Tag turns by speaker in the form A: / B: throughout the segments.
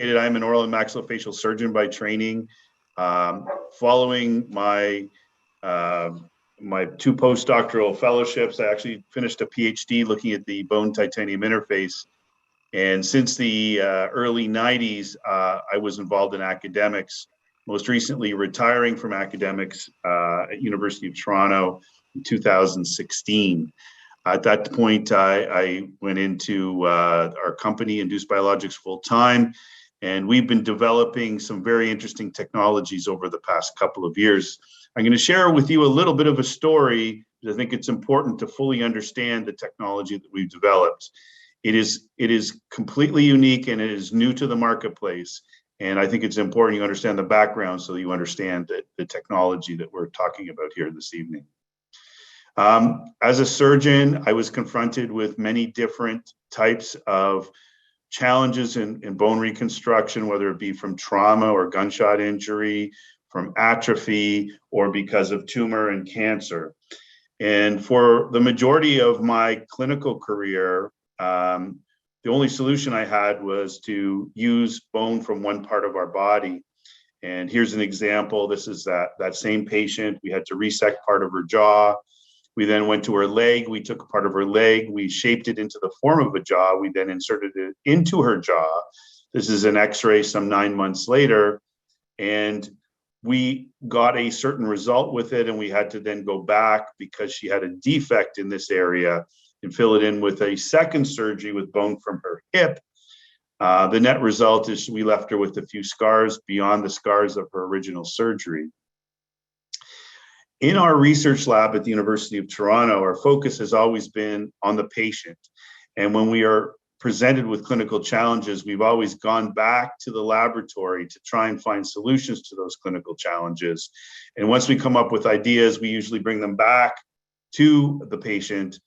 A: I'm an oral and maxillofacial surgeon by training. Following my my 2 postdoctoral fellowships, I actually finished a PhD looking at the bone titanium interface. And since the early 90s, I was involved in academics, most recently retiring from academics at University of Toronto in 2016. At that point, I went into our company, Induced Biologics, full time, and we've been developing some very interesting technologies over the past couple of years. I'm going to share with you a little bit of a story, because I think it's important to fully understand the technology that we've developed. It is completely unique and it is new to the marketplace. And I think it's important you understand the background so you understand the technology that we're talking about here this evening. As a surgeon, I was confronted with many different types of challenges in bone reconstruction, whether it be from trauma or gunshot injury, from atrophy, or because of tumor and cancer. And for the majority of my clinical career, the only solution I had was to use bone from one part of our body. And here's an example. This is that same patient. We had to resect part of her jaw. We then went to her leg. We took a part of her leg. We shaped it into the form of a jaw. We then inserted it into her jaw. This is an X-ray some 9 months later. And we got a certain result with it. And we had to then go back because she had a defect in this area and fill it in with a second surgery with bone from her hip. The net result is we left her with a few scars beyond the scars of her original surgery. In our research lab at the University of Toronto, our focus has always been on the patient. And when we are presented with clinical challenges, we've always gone back to the laboratory to try and find solutions to those clinical challenges. And once we come up with ideas, we usually bring them back to the patient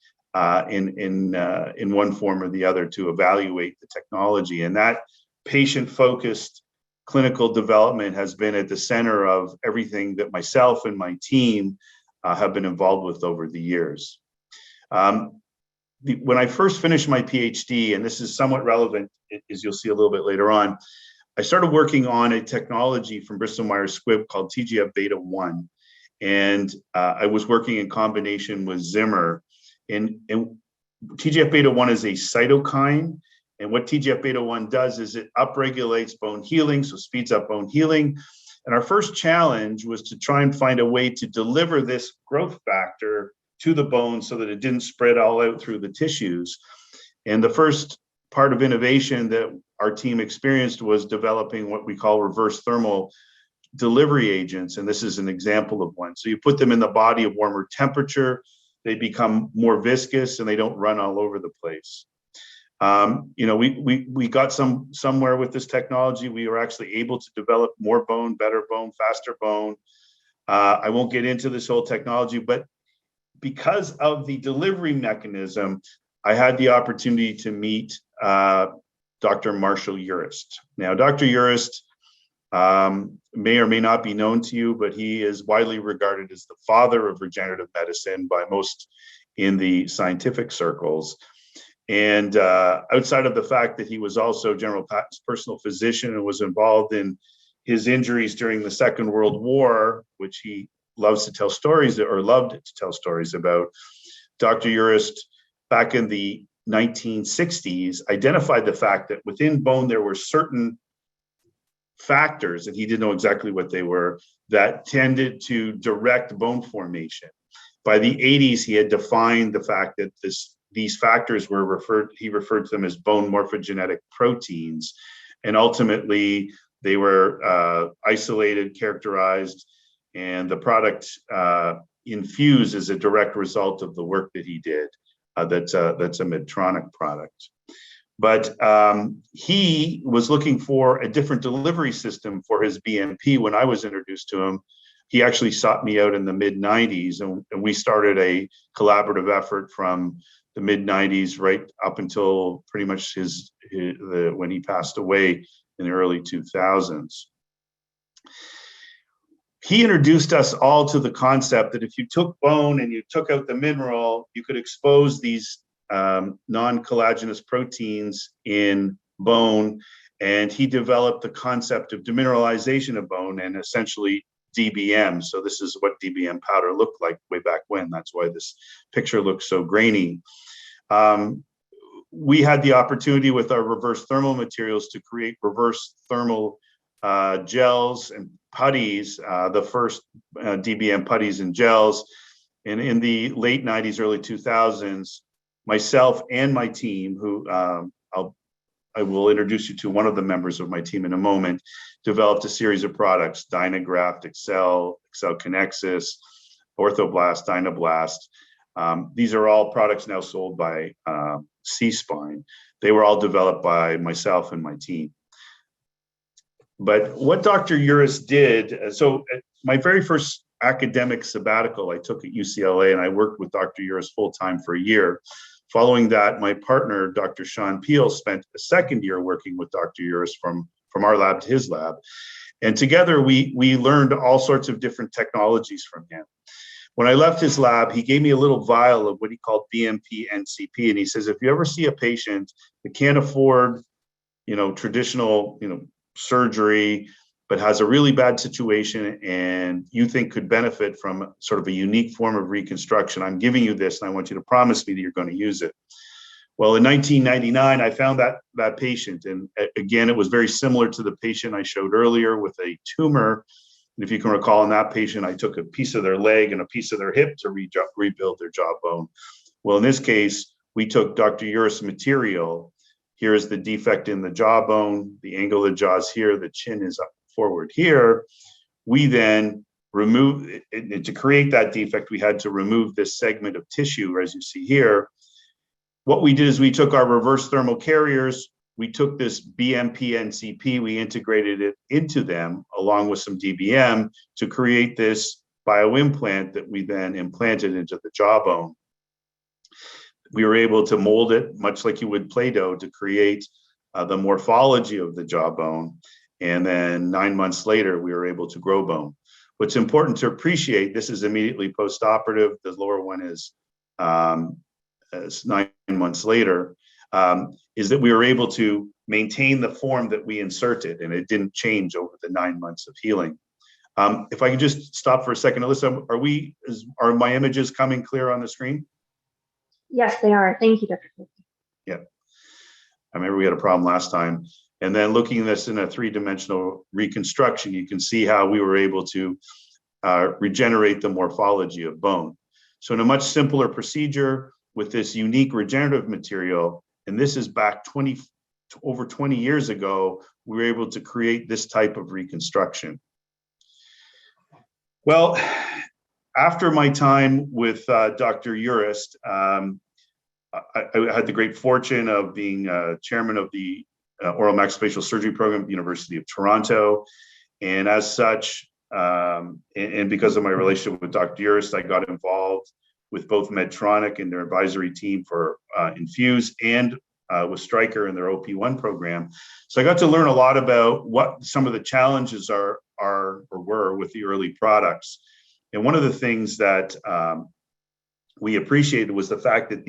A: in one form or the other to evaluate the technology. And that patient-focused clinical development has been at the center of everything that myself and my team have been involved with over the years. When I first finished my PhD, and this is somewhat relevant, as you'll see a little bit later on, I started working on a technology from Bristol Myers Squibb called TGF-beta1. And I was working in combination with Zimmer. And TGF-beta1 is a cytokine. And what TGF-beta1 does is it upregulates bone healing, so speeds up bone healing. And our first challenge was to try and find a way to deliver this growth factor to the bone so that it didn't spread all out through the tissues. And the first part of innovation that our team experienced was developing what we call reverse thermal delivery agents. And this is an example of one. So you put them in the body at warmer temperature, they become more viscous and they don't run all over the place. We got somewhere with this technology. We were actually able to develop more bone, better bone, faster bone. I won't get into this whole technology, but because of the delivery mechanism, I had the opportunity to meet Dr. Marshall URIST. Now, Dr. URIST may or may not be known to you, but he is widely regarded as the father of regenerative medicine by most in the scientific circles. And outside of the fact that he was also General Patton's personal physician and was involved in his injuries during the Second World War, which he loves to tell stories or loved to tell stories about, Dr. URIST, back in the 1960s, identified the fact that within bone there were certain factors, and he didn't know exactly what they were, that tended to direct bone formation. By the 80s, he had defined the fact that these factors were he referred to them as bone morphogenetic proteins. And ultimately, they were isolated, characterized, and the product Infuse is a direct result of the work that he did. That's a Medtronic product. But he was looking for a different delivery system for his BMP when I was introduced to him. He actually sought me out in the mid-90s, and we started a collaborative effort from the mid-90s right up until pretty much when he passed away in the early 2000s. He introduced us all to the concept that if you took bone and you took out the mineral, you could expose these non-collagenous proteins in bone, And he developed the concept of demineralization of bone and essentially DBM. So this is what DBM powder looked like way back when. That's why this picture looks so grainy. We had the opportunity with our reverse thermal materials to create reverse thermal gels and putties, the first DBM putties and gels. And in the late 90s, early 2000s, myself and my team, who I will introduce you to one of the members of my team in a moment, developed a series of products: Dynagraft, Excel Connexus, Orthoblast, Dynablast. These are all products now sold by C-Spine. They were all developed by myself and my team. But what Dr. URIST did, so my very first academic sabbatical I took at UCLA, and I worked with Dr. URIST full-time for a year. Following that, my partner, Dr. Sean Peel, spent a second year working with Dr. URIST from our lab to his lab. And together we learned all sorts of different technologies from him. When I left his lab, he gave me a little vial of what he called BMP NCP. And he says, if you ever see a patient that can't afford, traditional, surgery, but has a really bad situation and you think could benefit from sort of a unique form of reconstruction, I'm giving you this and I want you to promise me that you're going to use it. Well, in 1999, I found that patient. And again, it was very similar to the patient I showed earlier with a tumor. And if you can recall, in that patient, I took a piece of their leg and a piece of their hip to rebuild their jawbone. Well, in this case, we took Dr. URIST material. Here is the defect in the jawbone. The angle of the jaw is here. The chin is up forward here. We then remove, to create that defect, we had to remove this segment of tissue, as you see here. What we did is we took our reverse thermal carriers, we took this BMP NCP, we integrated it into them along with some DBM to create this bioimplant that we then implanted into the jawbone. We were able to mold it much like you would Play-Doh to create the morphology of the jawbone. And then 9 months later, we were able to grow bone. What's important to appreciate, this is immediately post-operative. The lower one is 9 months later, is that we were able to maintain the form that we inserted, and it didn't change over the 9 months of healing. If I can just stop for a second, Alyssa, are my images coming clear on the screen?
B: Yes, they are. Thank you, Dr. Clokie.
A: Yeah, I remember we had a problem last time. And then looking at this in a three-dimensional reconstruction, you can see how we were able to regenerate the morphology of bone. So in a much simpler procedure with this unique regenerative material, and this is back over 20 years ago, we were able to create this type of reconstruction. Well, after my time with Dr. URIST, I had the great fortune of being chairman of the oral maxillofacial surgery program at the University of Toronto. And as such, and because of my relationship with Dr. URIST, I got involved with both Medtronic and their advisory team for Infuse and with Stryker and their OP1 program. So I got to learn a lot about what some of the challenges are or were with the early products. And one of the things that we appreciated was the fact that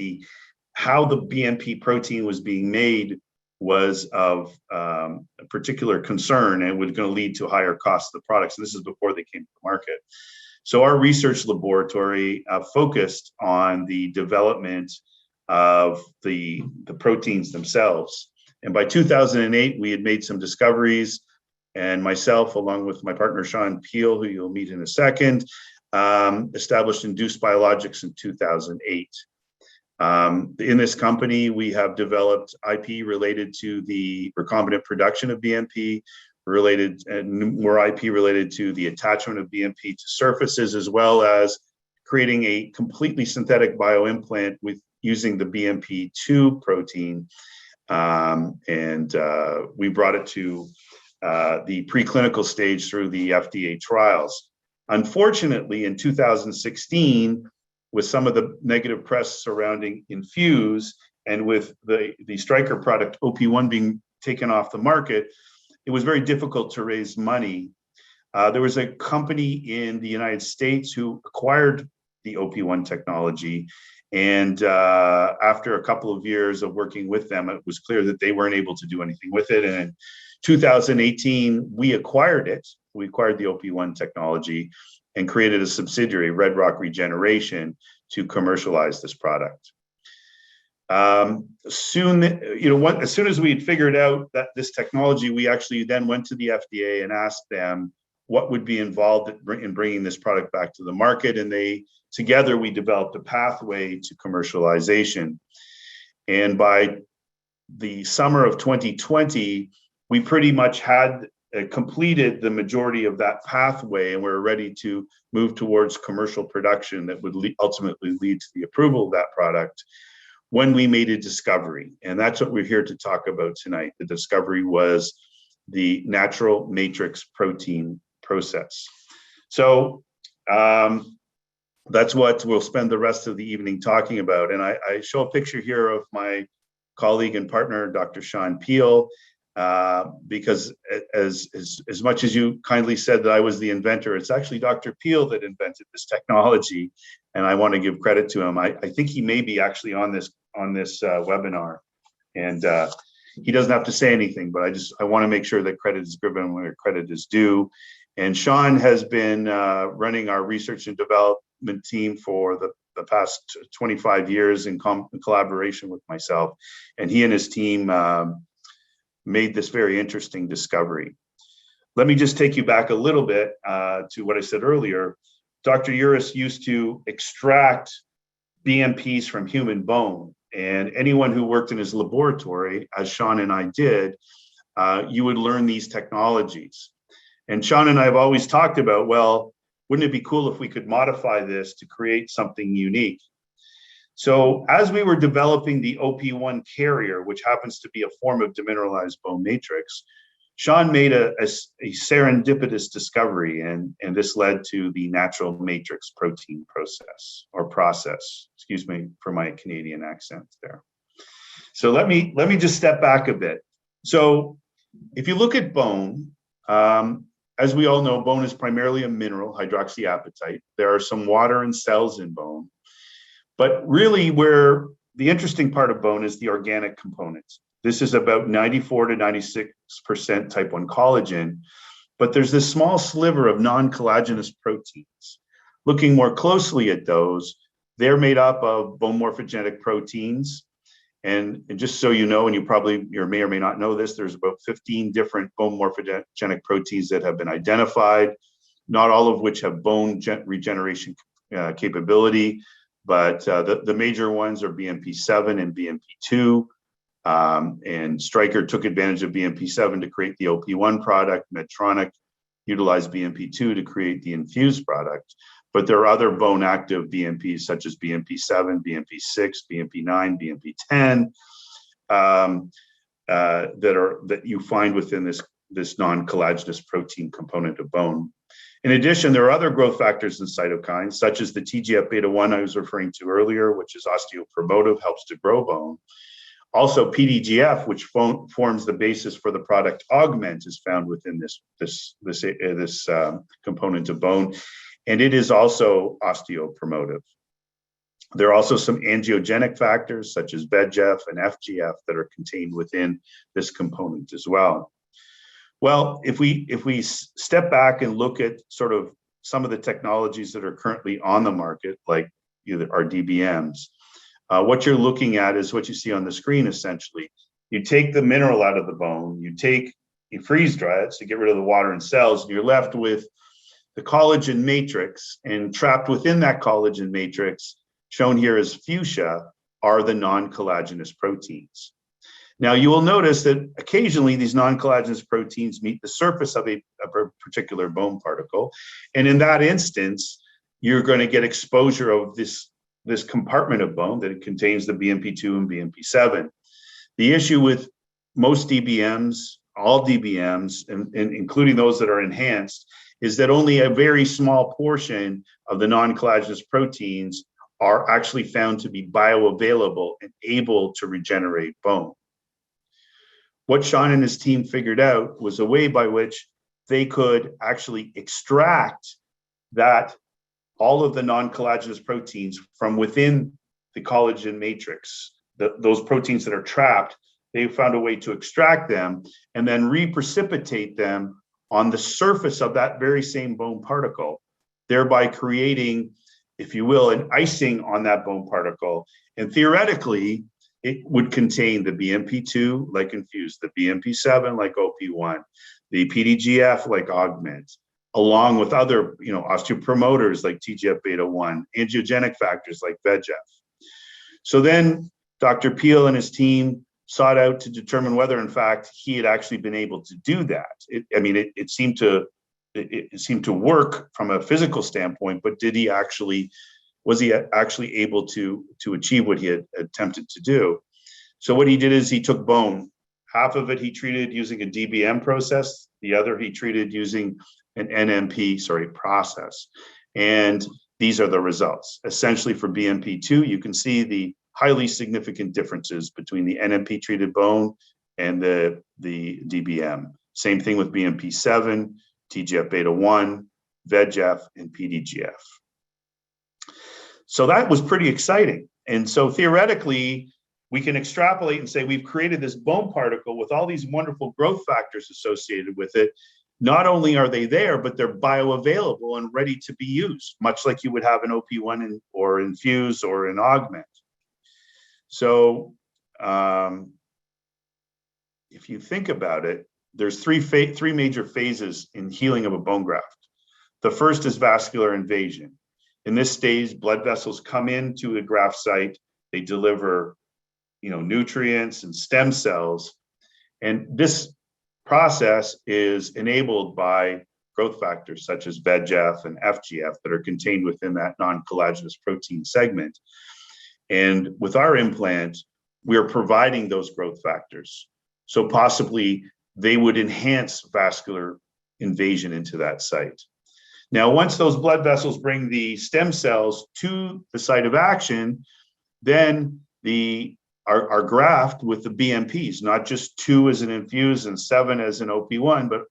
A: how the BMP protein was being made was of a particular concern and was going to lead to higher costs of the products. And this is before they came to the market. So our research laboratory focused on the development of the proteins themselves. And by 2008, we had made some discoveries, and myself, along with my partner, Sean Peel, who you'll meet in a second, established Induced Biologics in 2008. In this company, we have developed IP related to the recombinant production of BMP, and more IP related to the attachment of BMP to surfaces, as well as creating a completely synthetic bioimplant with using the BMP2 protein. We brought it to the preclinical stage through the FDA trials. Unfortunately, in 2016, with some of the negative press surrounding Infuse and with the Stryker product OP1 being taken off the market, it was very difficult to raise money. There was a company in the United States who acquired the OP1 technology, And after a couple of years of working with them, it was clear that they weren't able to do anything with it. And in 2018, we acquired it. We acquired the OP1 technology and created a subsidiary, Red Rock Regeneration, to commercialize this product. As soon as we had figured out that this technology, we actually then went to the FDA and asked them what would be involved in bringing this product back to the market. And together we developed a pathway to commercialization. And by the summer of 2020, we pretty much had completed the majority of that pathway, and we're ready to move towards commercial production that would ultimately lead to the approval of that product, when we made a discovery. And that's what we're here to talk about tonight. The discovery was the natural matrix protein process. So that's what we'll spend the rest of the evening talking about. And I show a picture here of my colleague and partner, Dr. Sean Peel, because as much as you kindly said that I was the inventor, it's actually Dr. Peel that invented this technology, and I want to give credit to him. I think he may be actually on this webinar, and he doesn't have to say anything, but I want to make sure that credit is given where credit is due. And Sean has been running our research and development team for the past 25 years in collaboration with myself, and he and his team made this very interesting discovery. Let me just take you back a little bit to what I said earlier. Dr. URIST used to extract BMPs from human bone, and anyone who worked in his laboratory, as Sean and I did, you would learn these technologies. And Sean and I have always talked about, well, wouldn't it be cool if we could modify this to create something unique? So as we were developing the OP1 carrier, which happens to be a form of demineralized bone matrix, Sean made a serendipitous discovery, and this led to the natural matrix protein process, excuse me for my Canadian accent there. So let me just step back a bit. So if you look at bone, as we all know, bone is primarily a mineral, hydroxyapatite. There are some water and cells in bone. But really where the interesting part of bone is the organic components. This is about 94 to 96% type 1 collagen, but there's this small sliver of non-collagenous proteins. Looking more closely at those, they're made up of bone morphogenetic proteins. And just so you know, and you may or may not know this, there's about 15 different bone morphogenic proteins that have been identified, not all of which have bone regeneration capability. But the major ones are BMP7 and BMP2. And Stryker took advantage of BMP7 to create the OP1 product. Medtronic utilized BMP2 to create the Infused product. But there are other bone active BMPs such as BMP7, BMP6, BMP9, BMP10 that you find within this non-collagenous protein component of bone. In addition, there are other growth factors and cytokines, such as the TGF-beta1 I was referring to earlier, which is osteopromotive, helps to grow bone. Also, PDGF, which forms the basis for the product Augment, is found within this component of bone, and it is also osteopromotive. There are also some angiogenic factors, such as VEGF and FGF, that are contained within this component as well. Well, if we step back and look at sort of some of the technologies that are currently on the market, like our DBMs, what you're looking at is what you see on the screen, essentially. You take the mineral out of the bone, you freeze dry it to get rid of the water and cells, and you're left with the collagen matrix, and trapped within that collagen matrix, shown here as fuchsia, are the non-collagenous proteins. Now, you will notice that occasionally these non-collagenous proteins meet the surface of a particular bone particle. And in that instance, you're going to get exposure of this compartment of bone that it contains the BMP2 and BMP7. The issue with most DBMs, all DBMs, and including those that are enhanced, is that only a very small portion of the non-collagenous proteins are actually found to be bioavailable and able to regenerate bone. What Sean and his team figured out was a way by which they could actually extract all of the non-collagenous proteins from within the collagen matrix, those proteins that are trapped. They found a way to extract them and then reprecipitate them on the surface of that very same bone particle, thereby creating, if you will, an icing on that bone particle. And theoretically, it would contain the BMP2 like Infused, the BMP7 like OP1, the PDGF like Augment, along with other, osteopromoters like TGF-beta1, angiogenic factors like VEGF. So then Dr. Peel and his team sought out to determine whether, in fact, he had actually been able to do that. It seemed to work from a physical standpoint, but was he actually able to achieve what he had attempted to do? So what he did is he took bone. Half of it he treated using a DBM process. The other he treated using an NMP, process. And these are the results. Essentially for BMP2, you can see the highly significant differences between the NMP treated bone and the DBM. Same thing with BMP7, TGF-beta1, VEGF, and PDGF. So that was pretty exciting. And so theoretically, we can extrapolate and say we've created this bone particle with all these wonderful growth factors associated with it. Not only are they there, but they're bioavailable and ready to be used, much like you would have an OP1 or Infuse or an Augment. So if you think about it, there's three major phases in healing of a bone graft. The first is vascular invasion. In this stage, blood vessels come into a graft site. They deliver, nutrients and stem cells. And this process is enabled by growth factors such as VEGF and FGF that are contained within that non-collagenous protein segment. And with our implant, we are providing those growth factors. So possibly they would enhance vascular invasion into that site. Now, once those blood vessels bring the stem cells to the site of action, then our graft with the BMPs, not just 2 as an Infuse and 7 as an OP1, but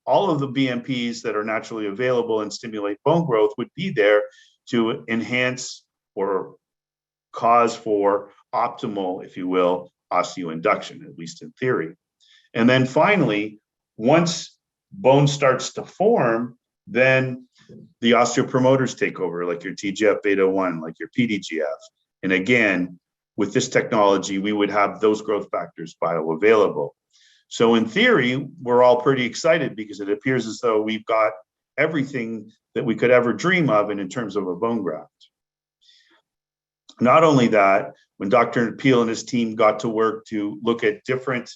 A: all of the BMPs that are naturally available and stimulate bone growth would be there to enhance or cause for optimal, if you will, osteoinduction, at least in theory. And then finally, once bone starts to form, then the osteopromoters take over, like your TGF-beta1, like your PDGF. And again, with this technology, we would have those growth factors bioavailable. So in theory, we're all pretty excited because it appears as though we've got everything that we could ever dream of in terms of a bone graft. Not only that, when Dr. Peel and his team got to work to look at different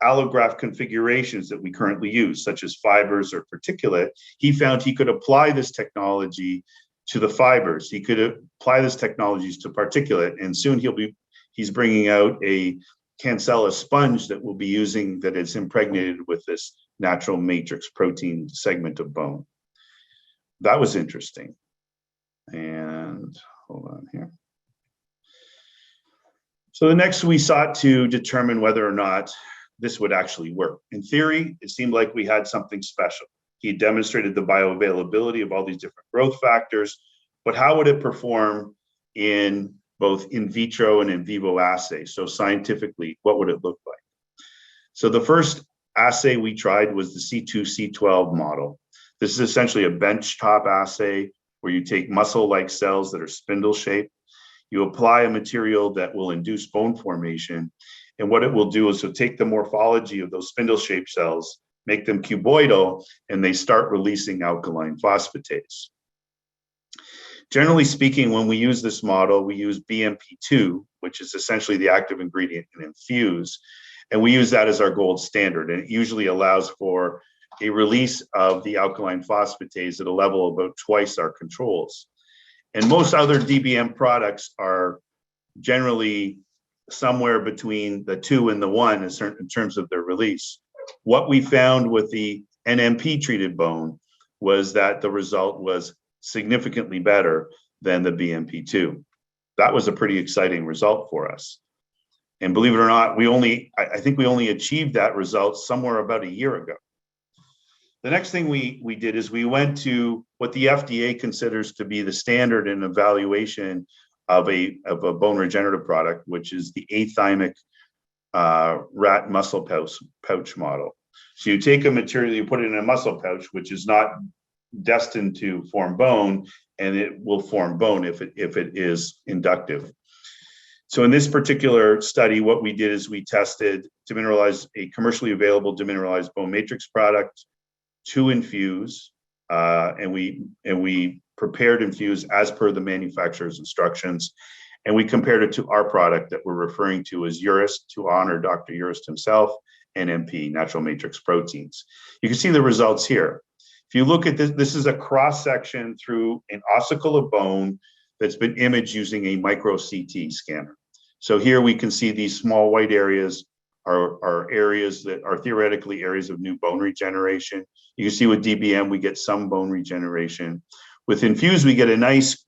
A: allograft configurations that we currently use, such as fibers or particulate, he found he could apply this technology to the fibers. He could apply this technologies to particulate, and soon he's bringing out a cancella sponge that we'll be using that is impregnated with this natural matrix protein segment of bone. That was interesting. And hold on here. So the next, we sought to determine whether or not this would actually work. In theory, it seemed like we had something special. He demonstrated the bioavailability of all these different growth factors, but how would it perform in both in vitro and in vivo assays? So scientifically, what would it look like? So the first assay we tried was the C2-C12 model. This is essentially a benchtop assay where you take muscle-like cells that are spindle-shaped. You apply a material that will induce bone formation. And what it will do is it'll take the morphology of those spindle-shaped cells, make them cuboidal, and they start releasing alkaline phosphatase. Generally speaking, when we use this model, we use BMP2, which is essentially the active ingredient in Infuse, and we use that as our gold standard. And it usually allows for a release of the alkaline phosphatase at a level about twice our controls. And most other DBM products are generally somewhere between the 2 and the 1 in terms of their release. What we found with the NMP treated bone was that the result was significantly better than the BMP2. That was a pretty exciting result for us. And believe it or not, I think we only achieved that result somewhere about a year ago. The next thing we did is we went to what the FDA considers to be the standard in evaluation of a bone regenerative product, which is the athymic rat muscle pouch model. So you take a material, you put it in a muscle pouch, which is not destined to form bone, and it will form bone if it is inductive. So in this particular study, what we did is we tested a commercially available demineralized bone matrix product to infuse, and we prepared infuse as per the manufacturer's instructions, and we compared it to our product that we're referring to as URIST, to honor Dr. URIST himself, NMP, natural matrix proteins. You can see the results here. If you look at this, this is a cross section through an ossicle of bone that's been imaged using a micro CT scanner. So here we can see these small white areas are areas that are theoretically areas of new bone regeneration. You can see with DBM, we get some bone regeneration. With infuse, we get a nice,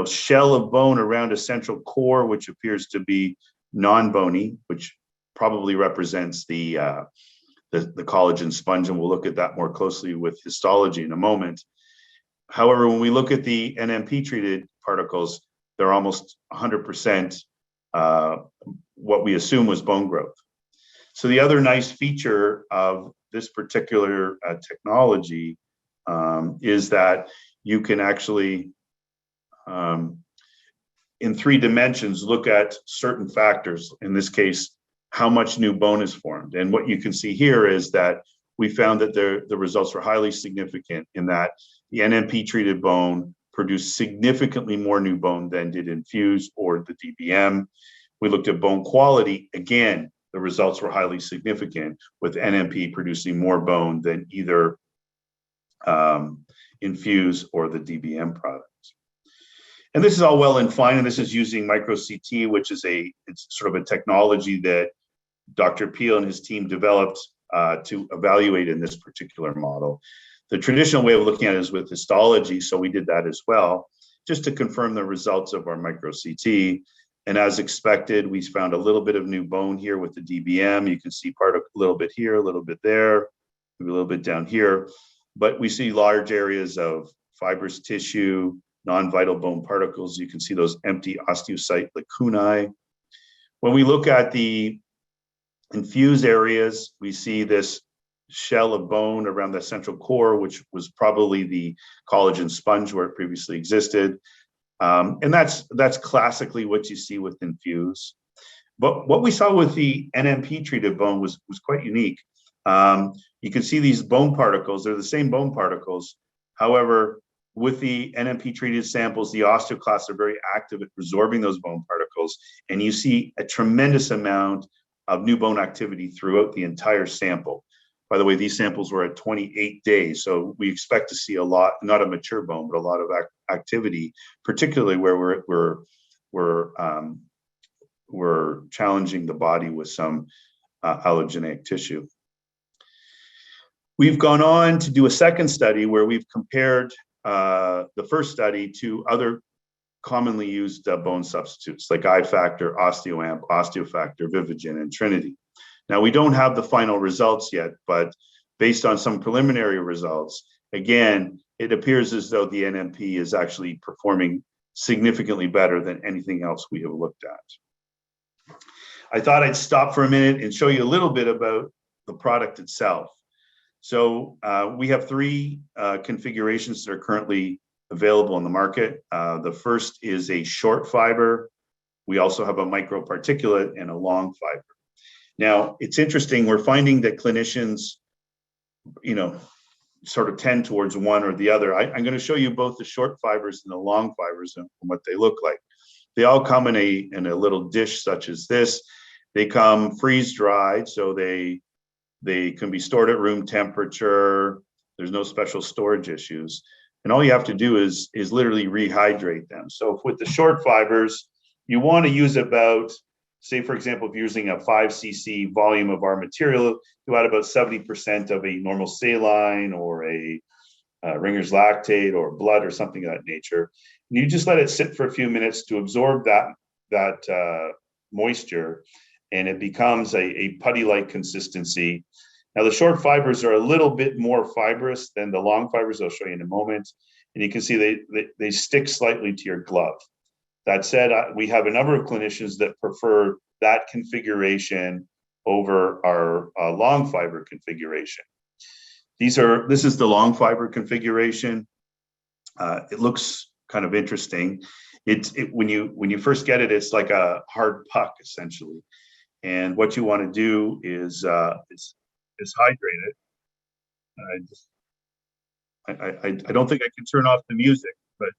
A: shell of bone around a central core, which appears to be non-bony, which probably represents the collagen sponge, and we'll look at that more closely with histology in a moment. However, when we look at the NMP treated particles, they're almost 100% what we assume was bone growth. So the other nice feature of this particular technology is that you can actually, in 3 dimensions, look at certain factors, in this case, how much new bone is formed. And what you can see here is that we found that the results were highly significant in that the NMP treated bone produced significantly more new bone than did infuse or the DBM. We looked at bone quality. Again, the results were highly significant, with NMP producing more bone than either infuse or the DBM products. And this is all well and fine, and this is using micro CT, which is it's sort of a technology that Dr. Peel and his team developed to evaluate in this particular model. The traditional way of looking at it is with histology, so we did that as well, just to confirm the results of our micro CT. And as expected, we found a little bit of new bone here with the DBM. You can see a little bit here, a little bit there, maybe a little bit down here. But we see large areas of fibrous tissue, non-vital bone particles. You can see those empty osteocyte lacunae. When we look at the infused areas, we see this shell of bone around the central core, which was probably the collagen sponge where it previously existed. And that's classically what you see with infuse. But what we saw with the NMP treated bone was quite unique. You can see these bone particles, they're the same bone particles. However, with the NMP treated samples, the osteoclasts are very active at resorbing those bone particles, and you see a tremendous amount of new bone activity throughout the entire sample. By the way, these samples were at 28 days, so we expect to see a lot, not a mature bone, but a lot of activity, particularly where we're challenging the body with some allogeneic tissue. We've gone on to do a second study where we've compared the first study to other commonly used bone substitutes like iFactor, OsteoAmp, OsteoFactor, Vivogen, and Trinity. Now, we don't have the final results yet, but based on some preliminary results, again, it appears as though the NMP is actually performing significantly better than anything else we have looked at. I thought I'd stop for a minute and show you a little bit about the product itself. So we have 3 configurations that are currently available in the market. The first is a short fiber. We also have a microparticulate and a long fiber. Now, it's interesting, we're finding that clinicians, sort of tend towards one or the other. I'm going to show you both the short fibers and the long fibers and what they look like. They all come in a little dish such as this. They come freeze-dried, so they can be stored at room temperature. There's no special storage issues. And all you have to do is literally rehydrate them. So with the short fibers, you want to use about, say, for example, if you're using a 5 cc volume of our material, you add about 70% of a normal saline or a Ringer's lactate or blood or something of that nature. And you just let it sit for a few minutes to absorb that moisture, and it becomes a putty-like consistency. Now, the short fibers are a little bit more fibrous than the long fibers. I'll show you in a moment. And you can see they stick slightly to your glove. That said, we have a number of clinicians that prefer that configuration over our long fiber configuration. This is the long fiber configuration. It looks kind of interesting. When you first get it, it's like a hard puck essentially. And what you want to do is hydrate it. I don't think I can turn off the music, but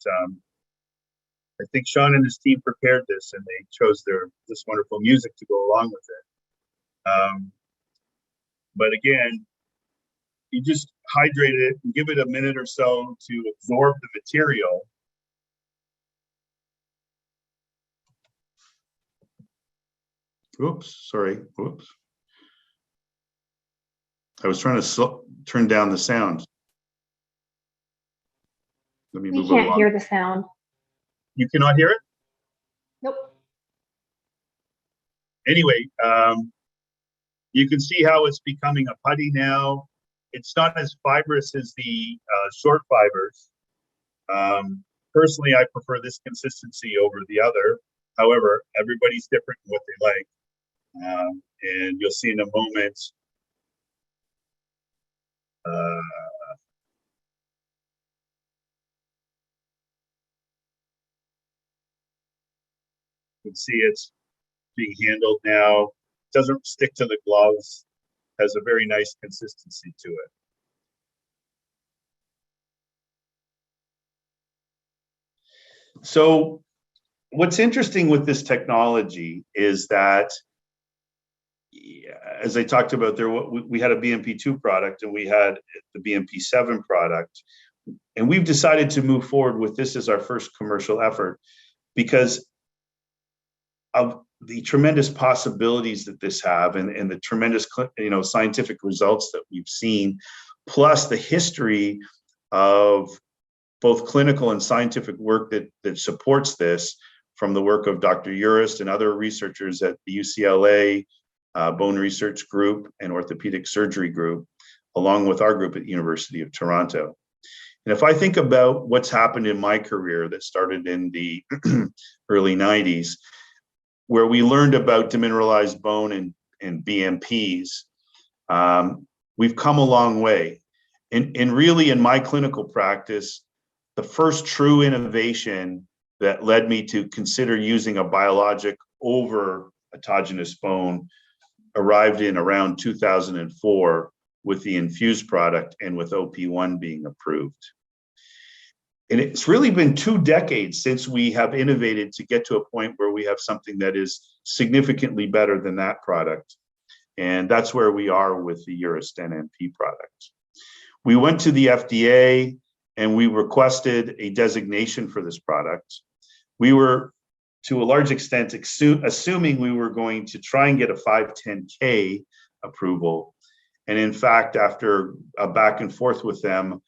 A: I think Sean and his team prepared this, and they chose this wonderful music to go along with it. But again, you just hydrate it and give it a minute or so to absorb the material. Oops, sorry. Oops. I was trying to turn down the sound. Let me move along.
B: We can't hear the sound.
A: You cannot hear it?
B: Nope.
A: Anyway, you can see how it's becoming a putty now. It's not as fibrous as the short fibers. Personally, I prefer this consistency over the other. However, everybody's different in what they like. And you'll see in a moment. You can see it's being handled now. Doesn't stick to the gloves. Has a very nice consistency to it. So what's interesting with this technology is that, as I talked about, we had a BMP2 product and we had the BMP7 product, and we've decided to move forward with this as our first commercial effort because of the tremendous possibilities that this have and the tremendous scientific results that we've seen, plus the history of both clinical and scientific work that supports this from the work of Dr. URIST and other researchers at the UCLA Bone Research Group and Orthopedic Surgery Group, along with our group at University of Toronto. And if I think about what's happened in my career that started in the early 90s, where we learned about demineralized bone and BMPs, we've come a long way. And really in my clinical practice, the first true innovation that led me to consider using a biologic over autogenous bone arrived in around 2004 with the Infused product and with OP1 being approved. And it's really been 2 decades since we have innovated to get to a point where we have something that is significantly better than that product. And that's where we are with the URIST NMP product. We went to the FDA and we requested a designation for this product. We were, to a large extent, assuming we were going to try and get a 510K approval. And in fact, after a back and forth with them,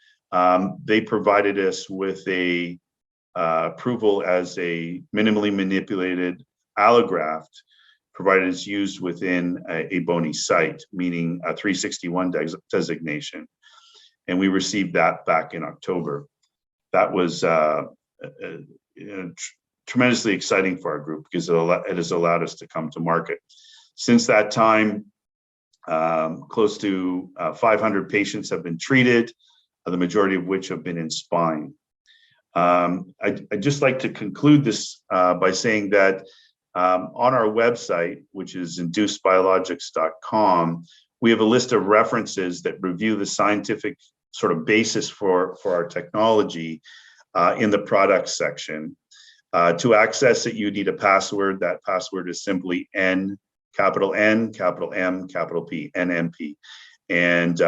A: they provided us with a approval as a minimally manipulated allograft, provided it's used within a bony site, meaning a 361 designation. And we received that back in October. That was tremendously exciting for our group because it has allowed us to come to market. Since that time, close to 500 patients have been treated, the majority of which have been in spine. I'd just like to conclude this by saying that on our website, which is inducedbiologics.com, we have a list of references that review the scientific sort of basis for our technology in the products section. To access it, you need a password. That password is simply N, capital M, capital P, NMP. And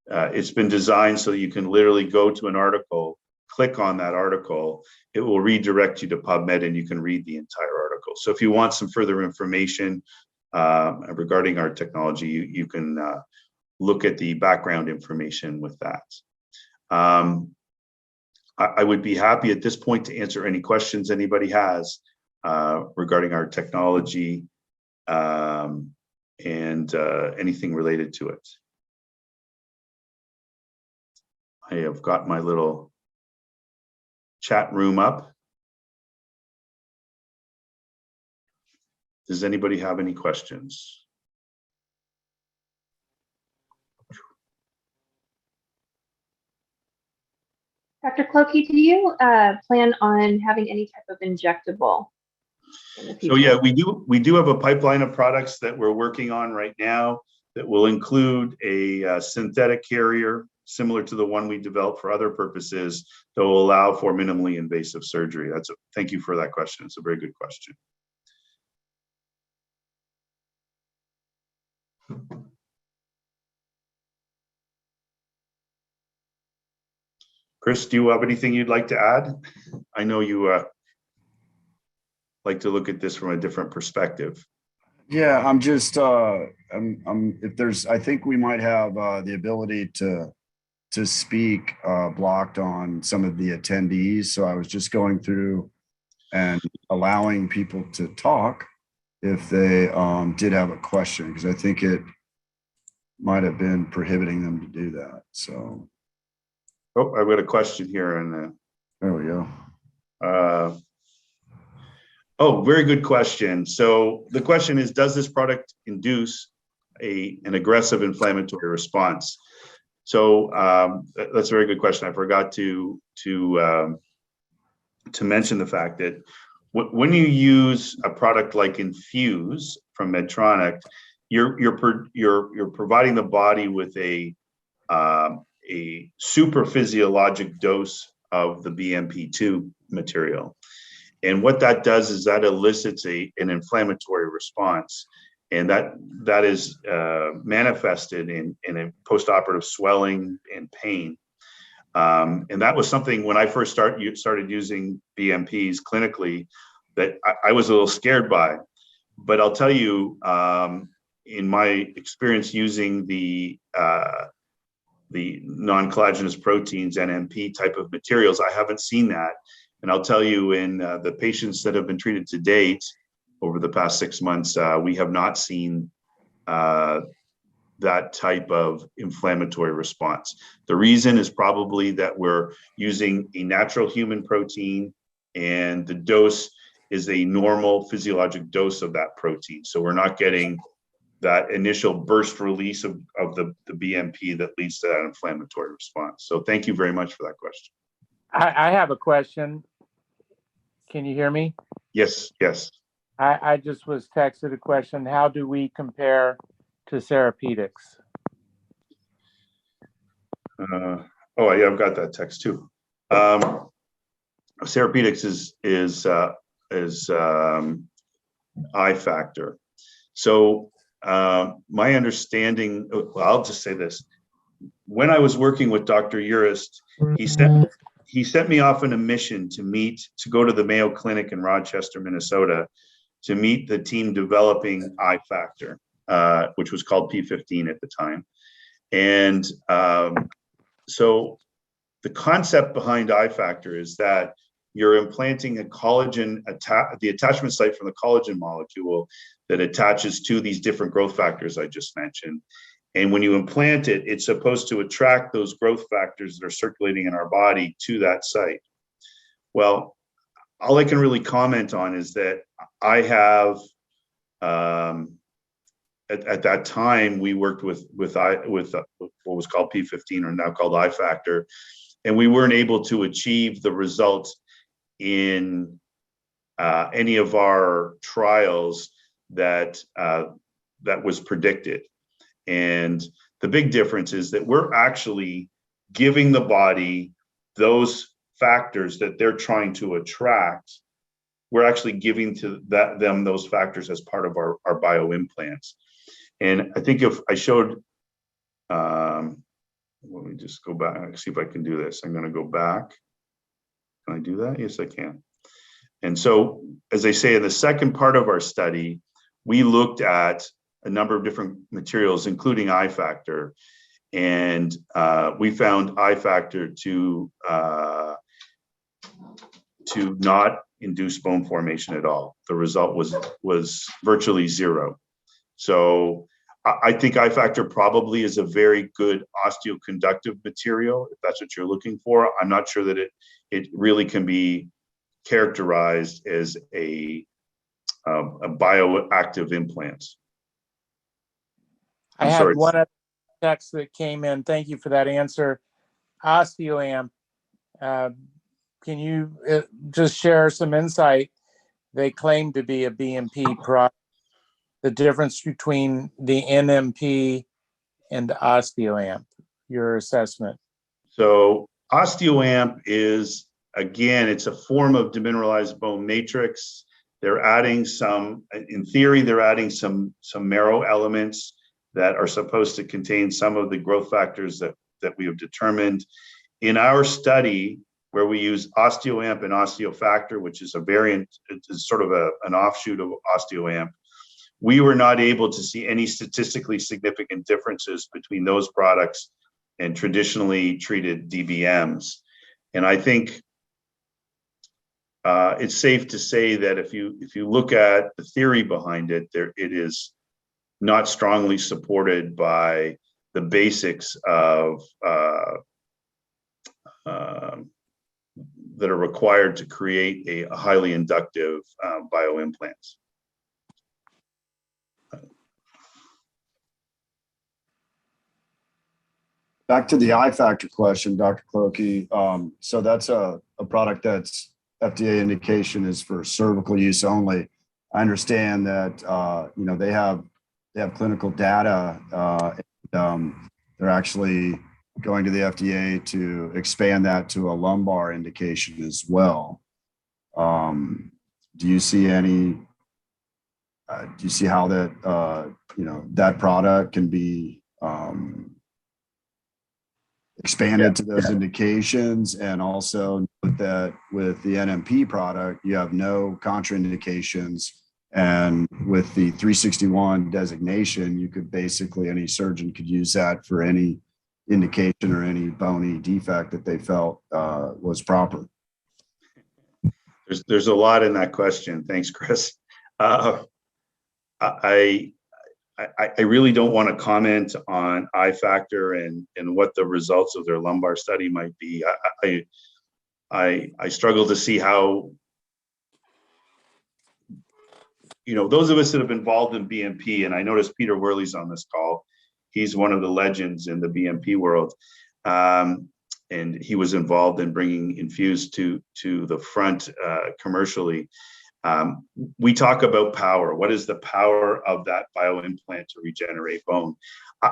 A: it's been designed so you can literally go to an article, click on that article, it will redirect you to PubMed and you can read the entire article. So if you want some further information regarding our technology, you can look at the background information with that. I would be happy at this point to answer any questions anybody has regarding our technology and anything related to it. I have got my little chat room up. Does anybody have any questions?
B: Dr. Clokie, do you plan on having any type of injectable in the future?
A: So yeah, we do have a pipeline of products that we're working on right now that will include a synthetic carrier similar to the one we developed for other purposes that will allow for minimally invasive surgery. Thank you for that question. It's a very good question. Chris, do you have anything you'd like to add? I know you like to look at this from a different perspective.
C: Yeah, I'm just if there's, I think we might have the ability to speak blocked on some of the attendees. So I was just going through and allowing people to talk if they did have a question, because I think it might have been prohibiting them to do that. So.
A: Oh, I've got a question here. And
C: there we go.
A: Oh, very good question. So the question is, does this product induce an aggressive inflammatory response? So that's a very good question. I forgot to mention the fact that when you use a product like Infuse from Medtronic, you're providing the body with a super physiologic dose of the BMP2 material. And what that does is that elicits an inflammatory response. And that is manifested in a postoperative swelling and pain. And that was something when I first started using BMPs clinically that I was a little scared by. But I'll tell you, in my experience using the non-collagenous proteins, NMP type of materials, I haven't seen that. And I'll tell you, in the patients that have been treated to date over the past 6 months, we have not seen that type of inflammatory response. The reason is probably that we're using a natural human protein and the dose is a normal physiologic dose of that protein. So we're not getting that initial burst release of the BMP that leads to that inflammatory response. So thank you very much for that question.
D: I have a question. Can you hear me?
A: Yes, yes.
D: I just was texted a question. How do we compare to therapeutics?
A: Oh, yeah, I've got that text too. Therapeutics is I factor. So my understanding, well, I'll just say this. When I was working with Dr. URIST, he sent me off on a mission to go to the Mayo Clinic in Rochester, Minnesota, to meet the team developing I factor, which was called P15 at the time. And so the concept behind I factor is that you're implanting a collagen, the attachment site from the collagen molecule that attaches to these different growth factors I just mentioned. And when you implant it, it's supposed to attract those growth factors that are circulating in our body to that site. Well, all I can really comment on is that I have, at that time, we worked with what was called P15 or now called I factor, and we weren't able to achieve the results in any of our trials that was predicted. And the big difference is that we're actually giving the body those factors that they're trying to attract. We're actually giving to them those factors as part of our bioimplants. And I think if I showed, let me just go back, see if I can do this. I'm going to go back. Can I do that? Yes, I can. And so, as I say, in the second part of our study, we looked at a number of different materials, including I factor, and we found I factor to not induce bone formation at all. The result was virtually zero. So I think I factor probably is a very good osteoconductive material, if that's what you're looking for. I'm not sure that it really can be characterized as a bioactive implants.
D: I
A: I'm
D: had
A: sorry.
D: one other text that came in. Thank you for that answer. OsteoAmp, can you just share some insight? They claim to be a BMP product. The difference between the NMP and the OsteoAmp, your assessment.
A: So OsteoAmp is, again, it's a form of demineralized bone matrix. They're adding some, in theory, they're adding some marrow elements that are supposed to contain some of the growth factors that we have determined. In our study, where we use OsteoAmp and OsteoFactor, which is a variant, it's sort of an offshoot of OsteoAmp, we were not able to see any statistically significant differences between those products and traditionally treated DBMs. And I think it's safe to say that if you look at the theory behind it, it is not strongly supported by the basics of that are required to create a highly inductive bioimplants.
C: Back to the I factor question, Dr. Clokie. So that's a product that's FDA indication is for cervical use only. I understand that they have clinical data. They're actually going to the FDA to expand that to a lumbar indication as well. Do you see any? Do you see how that that product can be expanded to those indications? And also that with the NMP product, you have no contraindications. And with the 361 designation, you could basically, any surgeon could use that for any indication or any bony defect that they felt was proper.
A: There's a lot in that question. Thanks, Chris. I really don't want to comment on I factor and what the results of their lumbar study might be. I struggle to see how, those of us that have been involved in BMP, and I noticed Peter Worley's on this call. He's one of the legends in the BMP world. And he was involved in bringing Infused to the front commercially. We talk about power. What is the power of that bioimplant to regenerate bone?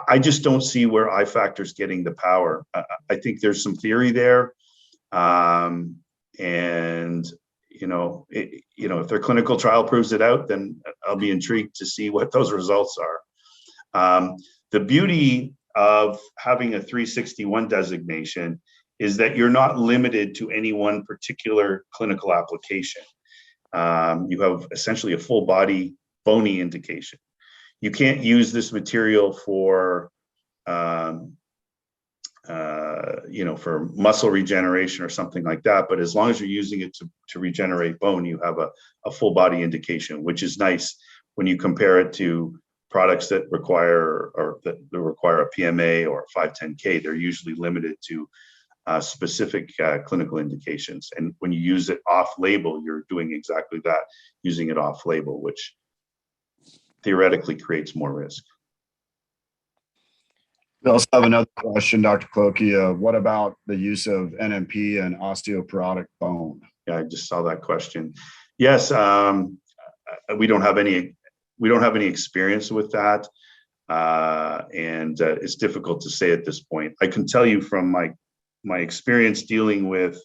A: I just don't see where I factor is getting the power. I think there's some theory there. If their clinical trial proves it out, then I'll be intrigued to see what those results are. The beauty of having a 361 designation is that you're not limited to any one particular clinical application. You have essentially a full body bony indication. You can't use this material for for muscle regeneration or something like that. But as long as you're using it to regenerate bone, you have a full body indication, which is nice when you compare it to products that require a PMA or a 510K. They're usually limited to specific clinical indications. And when you use it off label, you're doing exactly that, using it off label, which theoretically creates more risk.
C: We also have another question, Dr. Clokie. What about the use of NMP and osteoporotic bone?
A: Yeah, I just saw that question. Yes, we don't have any experience with that, and it's difficult to say at this point. I can tell you from my experience dealing with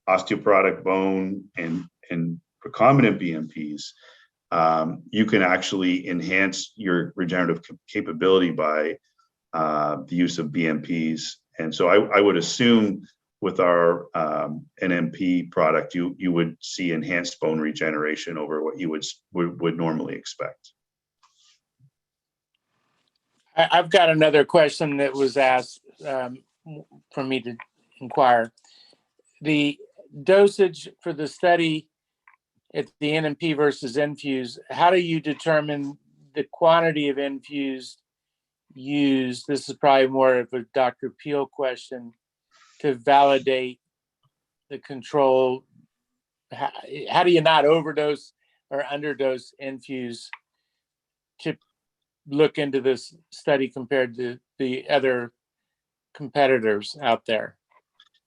A: osteoporotic bone and recombinant BMPs, you can actually enhance your regenerative capability by the use of BMPs. And so I would assume with our NMP product, you would see enhanced bone regeneration over what you would normally expect.
D: I've got another question that was asked for me to inquire. The dosage for the study at the NMP versus Infused, how do you determine the quantity of Infused used? This is probably more of a Dr. Peel question to validate the control. How do you not overdose or underdose infuse to look into this study compared to the other competitors out there?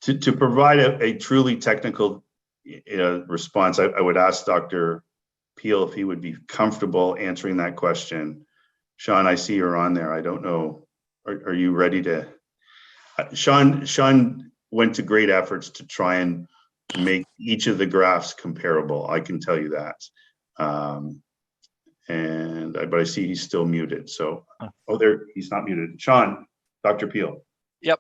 A: To provide a truly technical response, I would ask Dr. Peel if he would be comfortable answering that question. Sean, I see you're on there. I don't know. Are you ready to? Sean went to great efforts to try and make each of the graphs comparable. I can tell you that. But I see he's still muted. So, there, he's not muted. Sean, Dr. Peel.
E: Yep.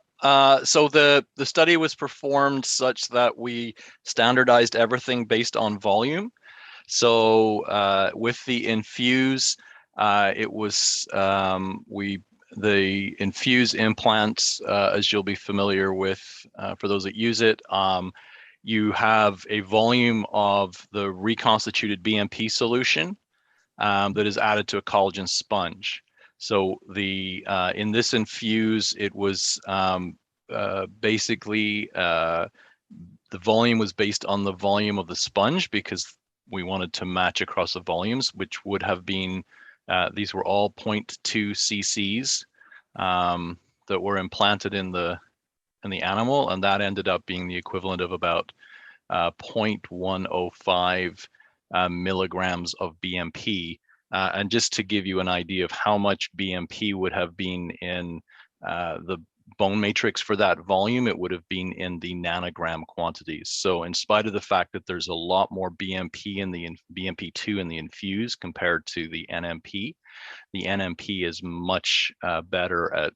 E: So the study was performed such that we standardized everything based on volume. So with the infuse, it was the infuse implants, as you'll be familiar with, for those that use it, you have a volume of the reconstituted BMP solution that is added to a collagen sponge. So in this infuse, it was basically the volume was based on the volume of the sponge, because we wanted to match across the volumes, which would have been, these were all 0.2 cc's that were implanted in the animal, and that ended up being the equivalent of about 0.105 milligrams of BMP. And just to give you an idea of how much BMP would have been in the bone matrix for that volume, it would have been in the nanogram quantities. So in spite of the fact that there's a lot more BMP in the BMP2 in the infuse compared to the NMP is much better at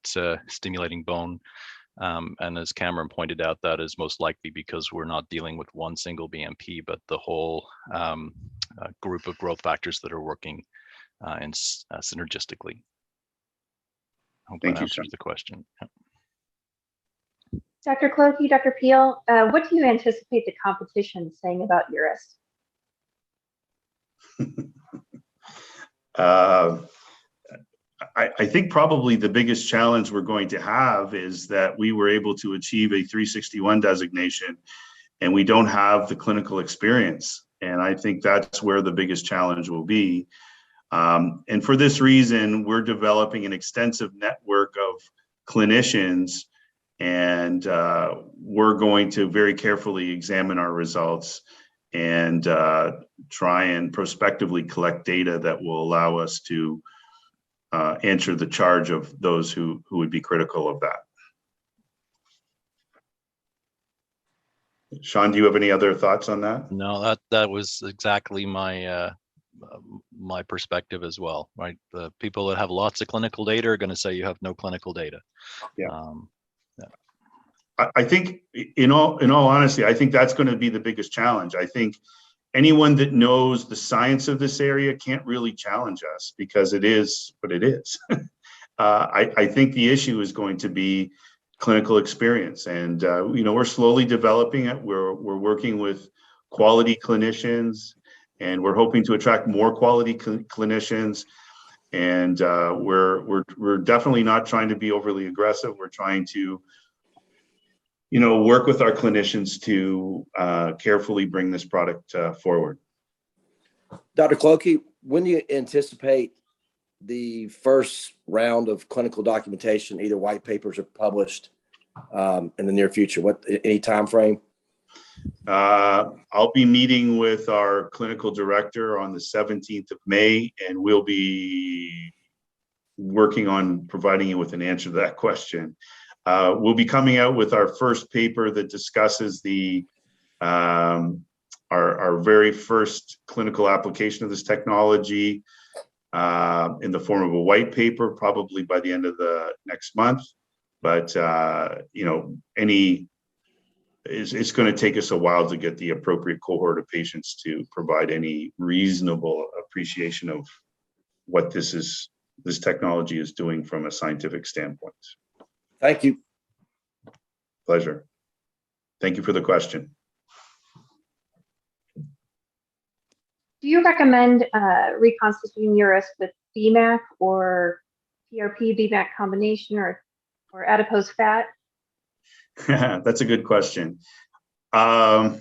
E: stimulating bone. And as Cameron pointed out, that is most likely because we're not dealing with one single BMP, but the whole group of growth factors that are working synergistically. I hope that answers the question. Yep.
B: Dr. Clokie, Dr. Peel, what do you anticipate the competition saying about URIST?
A: I think probably the biggest challenge we're going to have is that we were able to achieve a 361 designation and we don't have the clinical experience. And I think that's where the biggest challenge will be. And for this reason, we're developing an extensive network of clinicians, and we're going to very carefully examine our results and try and prospectively collect data that will allow us to answer the charge of those who would be critical of that. Sean, do you have any other thoughts on that?
E: No, that was exactly my my perspective as well, right? The people that have lots of clinical data are going to say you have no clinical data.
A: Yeah. I think in all honesty, I think that's going to be the biggest challenge. I think anyone that knows the science of this area can't really challenge us because it is what it is. I think the issue is going to be clinical experience, and we're slowly developing it. We're working with quality clinicians, and we're hoping to attract more quality clinicians. And we're definitely not trying to be overly aggressive. We're trying to work with our clinicians to carefully bring this product forward.
F: Dr. Clokie, when do you anticipate the first round of clinical documentation, either white papers or published, in the near future? Any time frame?
A: I'll be meeting with our clinical director on the 17th of May, and we'll be working on providing you with an answer to that question. We'll be coming out with our first paper that discusses our very first clinical application of this technology in the form of a white paper, probably by the end of the next month. But it's going to take us a while to get the appropriate cohort of patients to provide any reasonable appreciation of what this technology is doing from a scientific standpoint.
F: Thank you.
A: Pleasure. Thank you for the question.
B: Do you recommend reconstituting URIST with BMAC or PRP BMAC combination or adipose fat?
A: That's a good question. I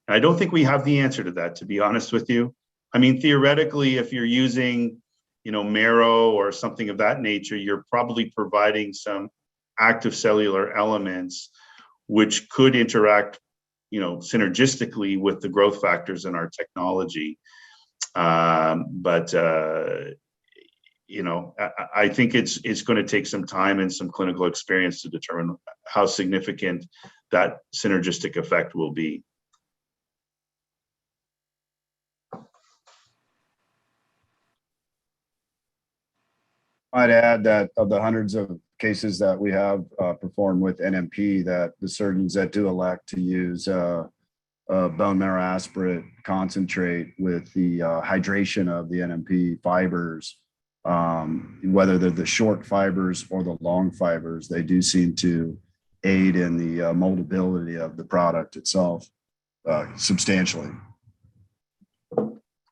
A: don't think we have the answer to that, to be honest with you. I mean, theoretically, if you're using, marrow or something of that nature, you're probably providing some active cellular elements which could interact, synergistically with the growth factors in our technology. But I think it's going to take some time and some clinical experience to determine how significant that synergistic effect will be.
C: I'd add that of the hundreds of cases that we have performed with NMP, that the surgeons that do elect to use bone marrow aspirate concentrate with the hydration of the NMP fibers, whether they're the short fibers or the long fibers, they do seem to aid in the moldability of the product itself substantially.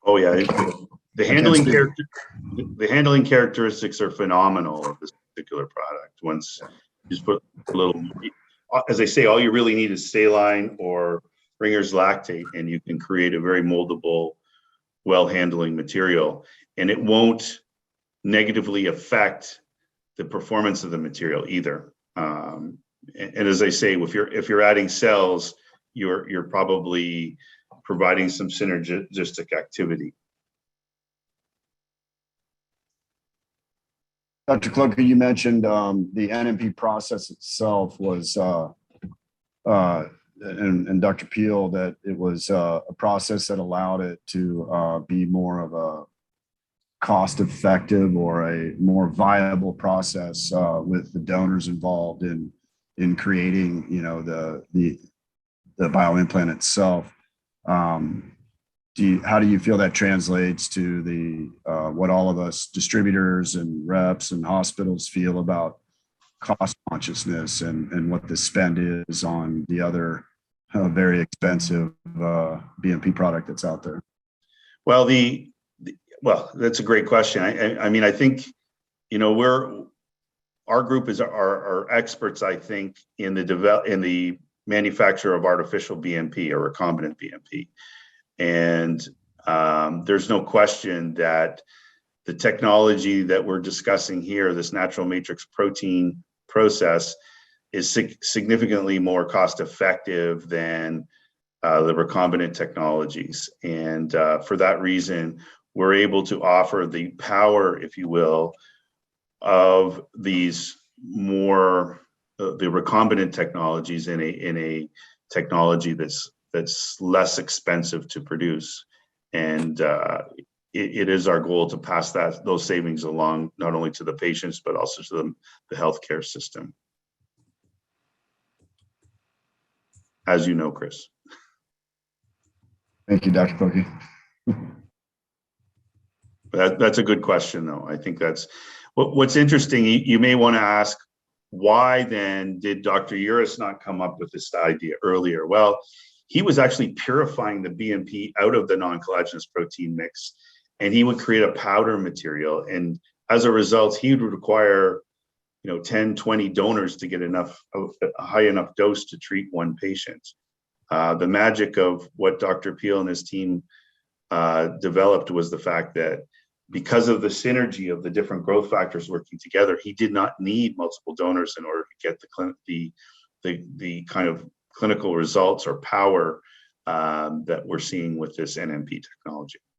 A: Oh yeah, the handling characteristics are phenomenal of this particular product. Once you just put a little, as I say, all you really need is saline or Ringer's lactate, and you can create a very moldable, well-handling material, and it won't negatively affect the performance of the material either. And as I say, if you're adding cells, you're probably providing some synergistic activity.
C: Dr. Clokie, you mentioned the NMP process itself was, and Dr. Peel, that it was a process that allowed it to be more of a cost-effective or a more viable process with the donors involved in creating, the bioimplant itself. How do you feel that translates to the what all of us distributors and reps and hospitals feel about cost consciousness and what the spend is on the other very expensive BMP product that's out there?
A: Well, that's a great question. I mean, I think, our group is our experts, I think, in the manufacture of artificial BMP or recombinant BMP. And there's no question that the technology that we're discussing here, this natural matrix protein process, is significantly more cost effective than the recombinant technologies. And for that reason, we're able to offer the power, if you will, of these the recombinant technologies in a technology that's less expensive to produce. And it is our goal to pass those savings along, not only to the patients, but also to the healthcare system. As you know, Chris.
C: Thank you, Dr. Clokie.
A: That's a good question, though. I think that's what's interesting. You may want to ask, why then did Dr. URIST not come up with this idea earlier? Well, he was actually purifying the BMP out of the non-collagenous protein mix, and he would create a powder material. And as a result, he would require 10, 20 donors to get a high enough dose to treat one patient. The magic of what Dr. Peel and his team developed was the fact that because of the synergy of the different growth factors working together, he did not need multiple donors in order to get the kind of clinical results or power that we're seeing with this NMP technology.